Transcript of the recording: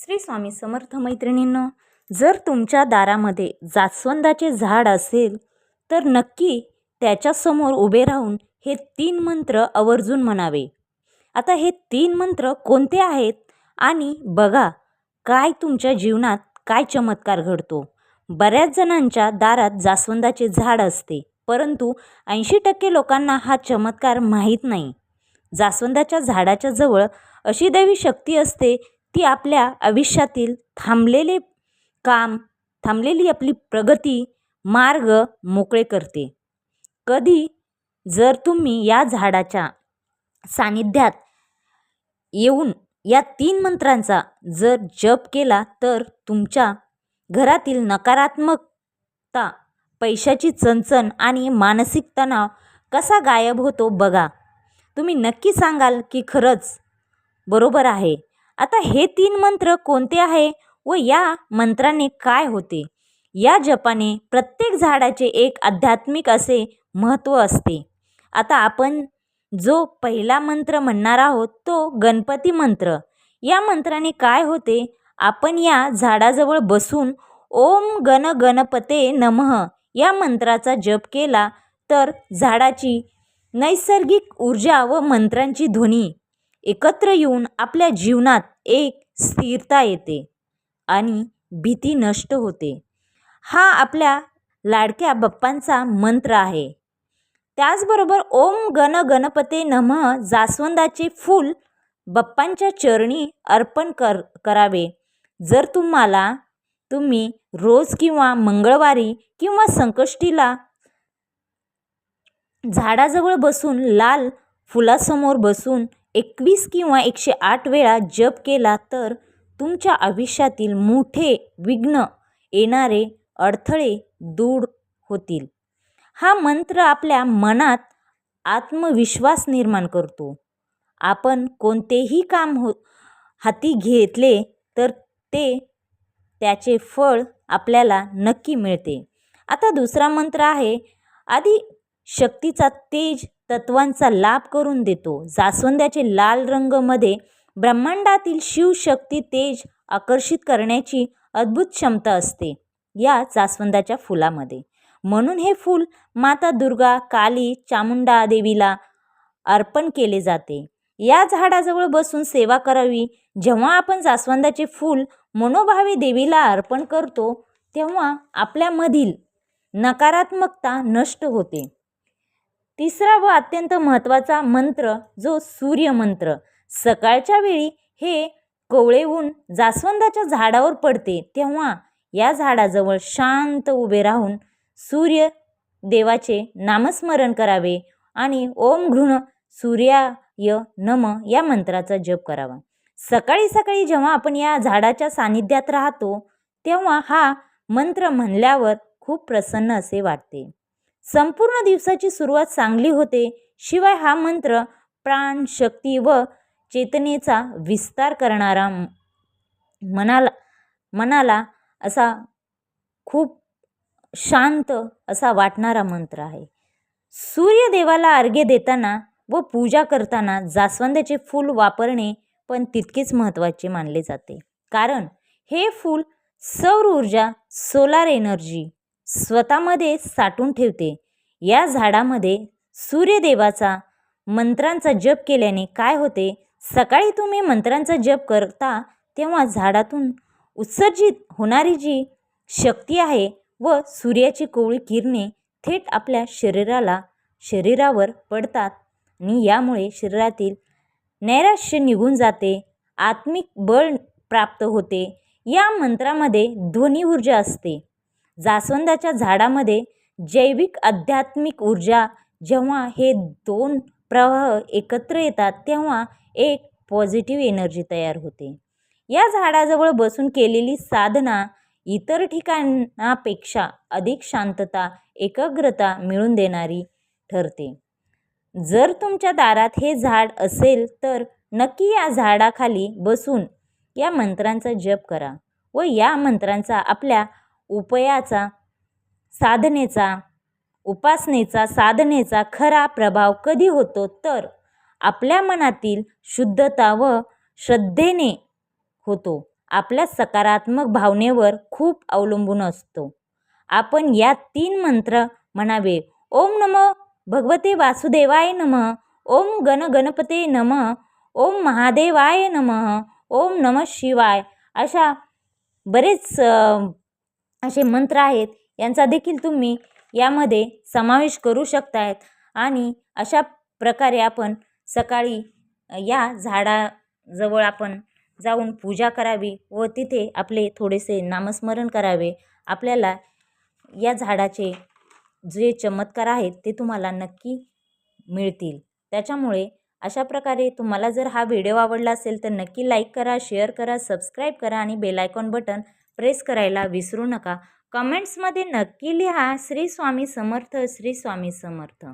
श्री स्वामी समर्थ मैत्रिणींनो, जर तुमच्या दारामध्ये जास्वंदाचे झाड असेल तर नक्की त्याच्यासमोर उभे राहून हे 3 मंत्र आवर्जून म्हणावे. आता हे 3 मंत्र कोणते आहेत आणि बघा काय तुमच्या जीवनात काय चमत्कार घडतो. बऱ्याच जणांच्या दारात जास्वंदाचे झाड असते, परंतु 80% लोकांना हा चमत्कार माहीत नाही. जास्वंदाच्या झाडाच्या जवळ अशी दैवी शक्ती असते, ती आपल्या आयुष्यातील थांबलेले काम, थांबलेली आपली प्रगती मार्ग मोकळे करते. कधी जर तुम्ही या झाडाच्या सानिध्यात येऊन या 3 मंत्रांचा जर जप केला तर तुमच्या घरातील नकारात्मकता, पैशाची चणचण आणि मानसिक तणाव कसा गायब होतो बघा. तुम्ही नक्की सांगाल की खरंच बरोबर आहे. आता हे 3 मंत्र कोणते आहे व या मंत्राने काय होते? या जपाने प्रत्येक झाडाचे एक आध्यात्मिक असे महत्त्व असते. आता आपण जो पहिला मंत्र म्हणणार आहोत तो गणपती मंत्र. या मंत्राने काय होते, आपण या झाडाजवळ बसून ओम गण गणपते नमः या मंत्राचा जप केला तर झाडाची नैसर्गिक ऊर्जा व मंत्रांची ध्वनी एकत्र येऊन आपल्या जीवनात एक स्थिरता येते आणि भीती नष्ट होते. हा आपल्या लाडक्या बाप्पांचा मंत्र आहे. त्याचबरोबर ओम गण गणपते नमः जास्वंदाचे फूल बाप्पांच्या चरणी अर्पण करावे. जर तुम्ही रोज किंवा मंगळवारी किंवा संकष्टीला झाडाजवळ बसून लाल फुलासमोर बसून 21 किंवा 108 वेळा जप केला तर तुमच्या आयुष्यातील मोठे विघ्न, येणारे अडथळे दूर होतील. हा मंत्र आपल्या मनात आत्मविश्वास निर्माण करतो. आपण कोणतेही काम हाती घेतले तर त्याचे फळ आपल्याला नक्की मिळते. आता दुसरा मंत्र आहे आदि शक्तीचा तेज तत्वांचा लाभ करून देतो. जास्वंदाचे लाल रंगमध्ये ब्रह्मांडातील शिवशक्ती तेज आकर्षित करण्याची अद्भुत क्षमता असते या जास्वंदाच्या फुलामध्ये. म्हणून हे फूल माता दुर्गा, काली, चामुंडा देवीला अर्पण केले जाते. या झाडाजवळ बसून सेवा करावी. जेव्हा आपण जास्वंदाचे फूल मनोभावे देवीला अर्पण करतो तेव्हा आपल्यामधील नकारात्मकता नष्ट होते. तिसरा व अत्यंत महत्त्वाचा मंत्र जो सूर्य मंत्र. सकाळच्या वेळी हे कोवळे ऊन जास्वंदाच्या झाडावर पडते तेव्हा या झाडाजवळ शांत उभे राहून सूर्य देवाचे नामस्मरण करावे आणि ओम घृण सूर्याय नमः या मंत्राचा जप करावा. सकाळी सकाळी जेव्हा आपण या झाडाच्या सानिध्यात राहतो तेव्हा हा मंत्र म्हणल्यावर खूप प्रसन्न असे वाटते. संपूर्ण दिवसाची सुरुवात चांगली होते. शिवाय हा मंत्र प्राण, शक्ती व चेतनेचा विस्तार करणारा, मनाला असा खूप शांत असा वाटणारा मंत्र आहे. सूर्यदेवाला अर्घ्य देताना व पूजा करताना जास्वंदाचे फूल वापरणे पण तितकेच महत्त्वाचे मानले जाते. कारण हे फूल सौर ऊर्जा, सोलार एनर्जी स्वतःमध्ये साठवून ठेवते. या झाडामध्ये सूर्यदेवाचा मंत्रांचा जप केल्याने काय होते, सकाळी तुम्ही मंत्रांचा जप करता तेव्हा झाडातून उत्सर्जित होणारी जी शक्ती आहे व सूर्याची कोवळी किरणे थेट आपल्या शरीरावर पडतात आणि यामुळे शरीरातील नैराश्य निघून जाते, आत्मिक बळ प्राप्त होते. या मंत्रामध्ये ध्वनी ऊर्जा असते. जास्वंदाच्या झाडामध्ये जैविक आध्यात्मिक ऊर्जा, जेव्हा हे 2 प्रवाह एकत्र येतात तेव्हा एक पॉझिटिव्ह एनर्जी तयार होते. या झाडाजवळ बसून केलेली साधना इतर ठिकाणापेक्षा अधिक शांतता, एकाग्रता मिळवून देणारी ठरते. जर तुमच्या दारात हे झाड असेल तर नक्की या झाडाखाली बसून या मंत्रांचा जप करा व या मंत्रांचा आपल्या साधनेचा खरा प्रभाव कधी होतो तर आपल्या मनातील शुद्धता व श्रद्धेने होतो. आपल्या सकारात्मक भावनेवर खूप अवलंबून असतो. आपण या 3 मंत्र म्हणावे. ओम नमो भगवते वासुदेवाय नमः. ओम गण गणपते नमः. ओम महादेवाय नमः. ओम नमः शिवाय. अशा बरेच असे मंत्र आहेत. यांचा देखील तुम्ही यामध्ये समावेश करू शकतायत आणि अशा प्रकारे आपण सकाळी या झाडाजवळ आपण जाऊन पूजा करावी व तिथे आपले थोडेसे नामस्मरण करावे. आपल्याला या झाडाचे जे चमत्कार आहेत ते तुम्हाला नक्की मिळतील. त्याच्यामुळे अशा प्रकारे तुम्हाला जर हा व्हिडिओ आवडला असेल तर नक्की लाईक करा, शेअर करा, सबस्क्राईब करा आणि बेल आयकॉन बटन प्रेस करायला विसरू नका. कमेंट्समध्ये नक्की लिहा श्री स्वामी समर्थ, श्री स्वामी समर्थ.